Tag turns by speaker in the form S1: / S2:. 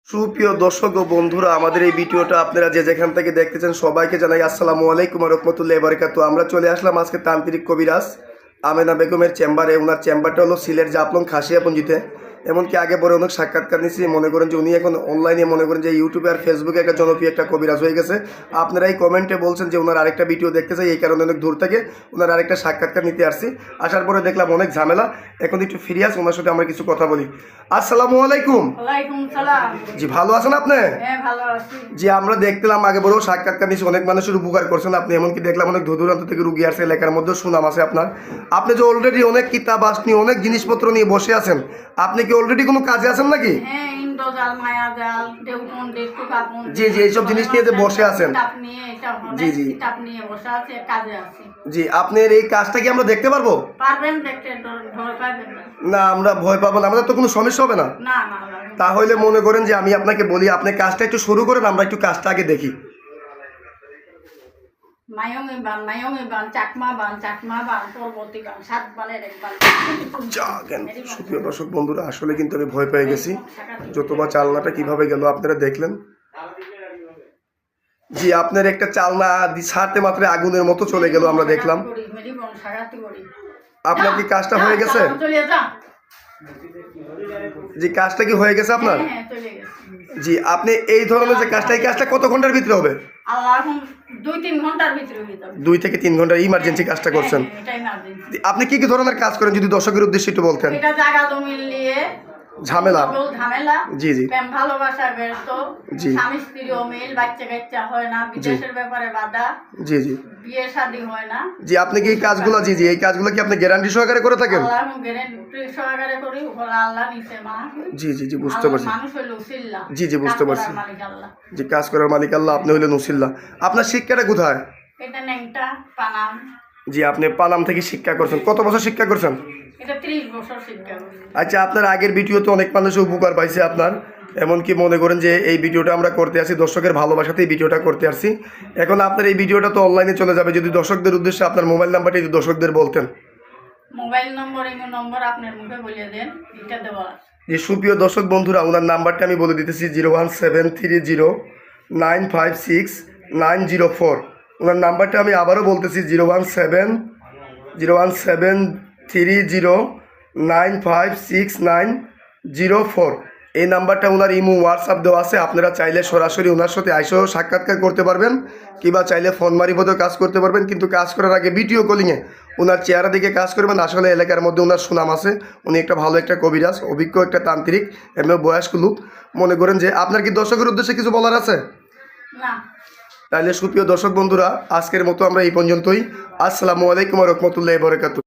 S1: সুপ্রিয় দর্শক ও বন্ধুরা, আমাদের এই ভিডিওটা আপনারা যে যেখান থেকে দেখতেছেন সবাইকে জানাই আসসালামু আলাইকুম ওয়া রাহমাতুল্লাহি ওয়া বারাকাতুহু। আমরা চলে আসলাম আজকে তান্ত্রিক কবিরাজ আমেনা বেগমের চেম্বারে। ওনার চেম্বারটা হলো সিলেট জাফলং খাসিয়াপুঞ্জিতে। এমনকি আগে পরে অনেক সাক্ষাৎকার নিচ্ছি। মনে করেন যে উনি এখন অনলাইনে মনে করেন যে ইউটিউবে আর ফেসবুকে একটা জনপ্রিয় একটা কবিরাজ হয়ে গেছে। আপনারা এই কমেন্টে বলছেন যে ওনার আরেকটা ভিডিও দেখতে চাই, এই কারণে অনেক দূর থেকে ওনার আরেকটা সাক্ষাৎকার নিতে আসছি। আসার পরে দেখলাম অনেক ঝামেলা, এখন একটু ফিরে আসি, ওনার সাথে আমরা কিছু কথা বলি। আসসালামু আলাইকুম।
S2: ওয়ালাইকুম সালাম।
S1: জি, ভালো আছেন আপনি?
S2: হ্যাঁ, ভালো আছি।
S1: জি, আমরা দেখলাম আগে বড় সাক্ষাৎকার নিচ্ছি, অনেক মানুষের উপকার করছেন আপনি। এমনকি দেখলাম অনেক দূর দূরান্ত থেকে রুগী আসছে, এলাকার মধ্যে সুনাম আছে আপনার। আপনি যে অলরেডি অনেক কিতাব আসনি, অনেক জিনিসপত্র নিয়ে বসে আছেন, আপনি কি অলরেডি কোনো কাজে আছেন নাকি?
S2: হ্যাঁ, ইন্দ্রজাল, মায়াজাল, দেবকুণ্ড, দেবকুণ্ড।
S1: জি জি, এইসব জিনিস নিয়ে যে বসে আছেন। জি জি,
S2: কিতাব নিয়ে বসে আছে, কাজে আছি।
S1: জি, আপনার এই কাজটা কি আমরা দেখতে পারবো?
S2: পারবেন দেখতে, ভয় পাবেন না।
S1: না, আমরা ভয় পাবো না, আমাদের তো কোনো সমস্যা হবে না।
S2: না না না।
S1: তাহলে মনে করেন যে আমি আপনাকে বলি, আপনি কাজটা একটু শুরু করেন, আমরা একটু কাজটা আগে দেখি।
S2: মায়ঙে বান, চাকমা বান, পরবর্তী বান, 7 বানের 1 বান।
S1: সুপ্রিয় দর্শক বন্ধুরা, আসলে কিন্তু আমি ভয় পেয়ে গেছি। যতবার চালনাটা কিভাবে গেল আপনারা দেখলেন। জি, আপনার একটা চালনা ছাড়তে মাত্র আগুনের মতো চলে গেল, আমরা দেখলাম। আপনার কি কাজটা হয়ে গেছে? জি, কাজটা কি হয়ে গেছে আপনার? জি, আপনি এই ধরনের যে কাজটা, এই কাজটা কত ঘন্টার ভিতরে হবে?
S2: 2-3 ঘন্টার ভিতরে হয়ে যাবে।
S1: 2 থেকে 3 ঘন্টার ইমার্জেন্সি কাজটা করছেন। আপনি কি কি ধরনের কাজ করেন যদি দর্শকের উদ্দেশ্যে একটু বলতেন?
S2: এটা জায়গা জমি নিয়ে
S1: ঝামেলা।
S2: জি
S1: জি,
S2: প্রেম ভালোবাসা ব্যস্ত,
S1: জি,
S2: স্বামী স্ত্রী অমিল, বাচ্চা কাচ্চা হয় না, বিদেশের ব্যাপারে বাধা,
S1: জি, জি,
S2: বিয়ে শাদী হয় না।
S1: জি, আপনি কি এই কাজগুলো, জি জি, এই কাজগুলো কি আপনি গ্যারান্টি সহকারে করে থাকেন?
S2: আল্লাহ গ্যারান্টি সহকারে করি, আল্লাহ নিচে মা।
S1: জি জি জি, বুঝতে পারছি।
S2: মানুষ হইল উসিল্লা।
S1: জি জি, বুঝতে পারছি।
S2: মালিক আল্লাহ।
S1: জি, কাজ করার মালিক আল্লাহ, আপনি হইলেন উসিল্লা। আপনার শিক্ষাটা কোথায়?
S2: এটা নেংটা পানাম।
S1: জি, আপনি পানাম থেকে শিক্ষা করছেন। কত বছর শিক্ষা করছেন?
S2: এটা 30 বছর শিক্ষা করছি।
S1: আচ্ছা, আপনার আগের ভিডিওতে অনেক মানুষ উপকার পাইছে আপনার। এমনকি মনে করেন যে এই ভিডিওটা আমরা করতে আসি দর্শকের ভালোবাসাতেই ভিডিওটা করতে আসছি। এখন আপনার এই ভিডিওটা তো অনলাইনে চলে যাবে, যদি দর্শকদের উদ্দেশ্যে আপনার মোবাইল নাম্বারটা যদি দর্শকদের বলতেন।
S2: মোবাইল নম্বর আপনার মুখে বলে দেন, এটা দেওয়া।
S1: যে সুপ্রিয় দর্শক বন্ধুরা, ওনার নাম্বারটা আমি বলে দিতেছি 01730956904। ওনার নাম্বারটা আমি আবারও বলতেছি 01730956904। এই নাম্বারটা ওনার ইমো হোয়াটসঅ্যাপ দেওয়া আছে। আপনারা চাইলে সরাসরি ওনার সাথে আইসেও সাক্ষাৎকার করতে পারবেন, কিংবা চাইলে ফোন মারিফতেও কাজ করতে পারবেন। কিন্তু কাজ করার আগে ভিডিও কলিংয়ে ওনার চেহারা দিকে কাজ করবেন। আসলে এলাকার মধ্যে ওনার সুনাম আছে, উনি একটা ভালো একটা কবিরাজ, অভিজ্ঞ একটা তান্ত্রিক, এমনি বয়স্ক লোক। মনে করেন যে আপনার কি দর্শকের উদ্দেশ্যে কিছু বলার আছে?
S2: না।
S1: তাহলে সুপ্রিয় দর্শক বন্ধুরা, আজকের মতো আমরা এই পর্যন্তই। আসসালামু আলাইকুম ওয়া রাহমাতুল্লাহি ওয়া বারাকাতুহু।